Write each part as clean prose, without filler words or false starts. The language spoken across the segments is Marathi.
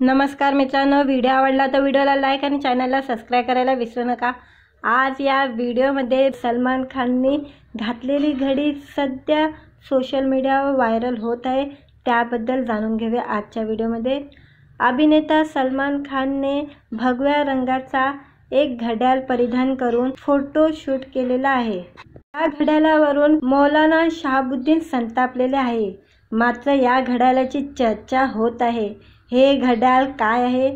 नमस्कार मित्रांनो, व्हिडिओ आवडला तर व्हिडिओला लाईक आणि चॅनलला सबस्क्राइब करायला विसरू नका। आज या व्हिडिओमध्ये सलमान खानने घातलेली घडी सध्या सोशल मीडियावर व्हायरल होत आहे, त्याबद्दल जाणून घेऊया आजच्या व्हिडिओमध्ये। अभिनेता सलमान खानने भगव्या रंगाचा एक घड्याळ परिधान करून फोटो शूट केलेला आहे। या घड्याळावरून मौलाना शहाबुद्दीन संतापलेले आहे, मात्र या घड्याळाची चर्चा होत आहे। हे घड्याळ काय आहे,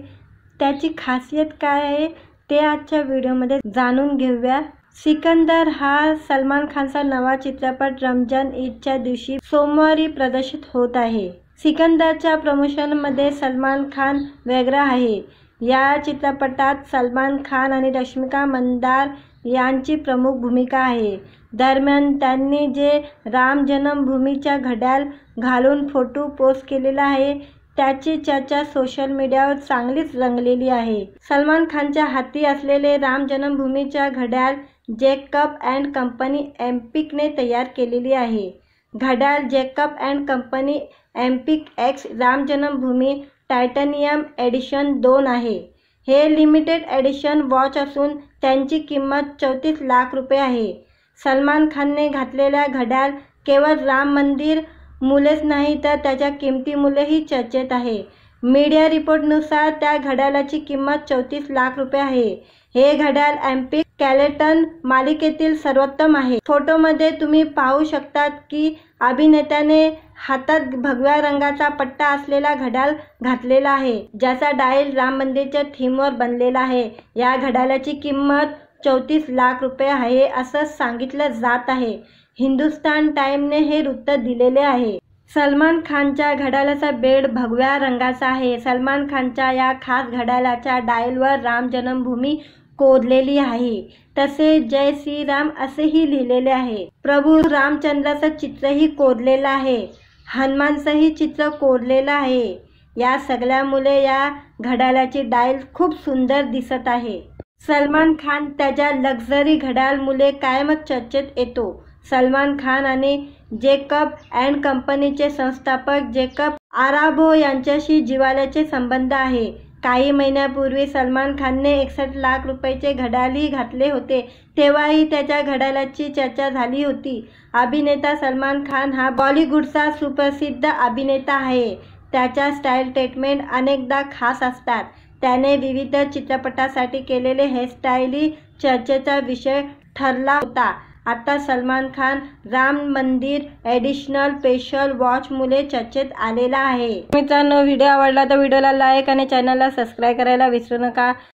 त्याची खासियत काय आहे, ते आजच्या व्हिडिओमध्ये जाणून घेऊया। सिकंदर हा सलमान खानचा नवा चित्रपट रमजान ईदच्या दिवशी सोमवारी प्रदर्शित होत आहे। सिकंदरच्या प्रमोशनमध्ये सलमान खान वेगळा आहे। या चित्रपटात सलमान खान आणि रश्मिका मंदार यांची प्रमुख भूमिका आहे। दरम्यान त्यांनी जे राम जन्मभूमीचा घड्याळ घालून फोटो पोस्ट केलेला आहे, त्याची चर्चा सोशल मीडियावर चांगलीच रंगलेली आहे। सलमान खानच्या हाती असलेले राम जन्मभूमीचा घड्याळ जॅकब अँड कंपनी एम्पिकने तयार केलेली आहे। घड्याळ Jacob and company epic X Ram Janmabhoomi titanium edition 2 आहे। हे लिमिटेड एडिशन वॉच असून त्यांची किंमत 34 लाख रुपये आहे। सलमान खानने घातलेल्या घड्याळ केवळ राम मंदिर मुलेच नाही तर त्याच्या किमतीमुळेही चर्चेत आहे। मीडिया रिपोर्टनुसार त्या घड्याळाची किंमत 34 लाख रुपये आहे। हे घड्याळ एम्पिक कॅलेटन मालिकेतील सर्वोत्तम आहे। फोटोमध्ये तुम्ही पाहू शकतात की अभिनेत्याने हातात भगव्या रंगाचा पट्टा असलेला घड्याळ घातलेला आहे, ज्याचा डायल राम मंदिरच्या थीमवर बनलेला आहे। या घड्याळाची किंमत 34 लाख रुपये आहे असं सांगितलं जात आहे। हिंदुस्तान टाइमने हे वृत्त दिलेले आहे। सलमान खानच्या घड्याळाचा बेड भगव्या रंगाचा आहे। सलमान खानच्या या खास घड्याळाच्या डायलवर राम जन्मभूमी कोरलेली आहे, तसेच जय श्रीराम असेही लिहिलेले आहे। प्रभू रामचंद्राचं चित्रही कोरलेलं आहे। हनुमानचंही चित्र कोरलेलं आहे। या सगळ्यामुळे या घड्याळाची डायल खूप सुंदर दिसत आहे। सलमान खान त्याच्या लक्झरी घड्याळमुळे कायमच चर्चेत येतो। सलमान खान आणि जॅकब अँड कंपनीचे संस्थापक जॅकब आराबो यांच्याशी जिव्हाळ्याचे संबंध आहे। काही महिन्यापूर्वी सलमान खानने 61 लाख रुपयाचे घड्याळही घातले होते, तेव्हाही त्याच्या घड्याळाची चर्चा झाली होती। अभिनेता सलमान खान हा बॉलिवूडचा सुप्रसिद्ध अभिनेता आहे। त्याच्या स्टाईल ट्रीटमेंट अनेकदा खास असतात। त्याने विविध चित्रपटांसाठी केलेले हेअरस्टाईलही चर्चेचा विषय ठरला होता। आता सलमान खान राम मंदिर एडिशनल स्पेशल वॉचमुळे चर्चेत आलेला आहे। मित्रांनो, व्हिडिओ आवडला तर व्हिडिओला लाईक आणि चॅनलला सबस्क्राइब करायला विसरू नका।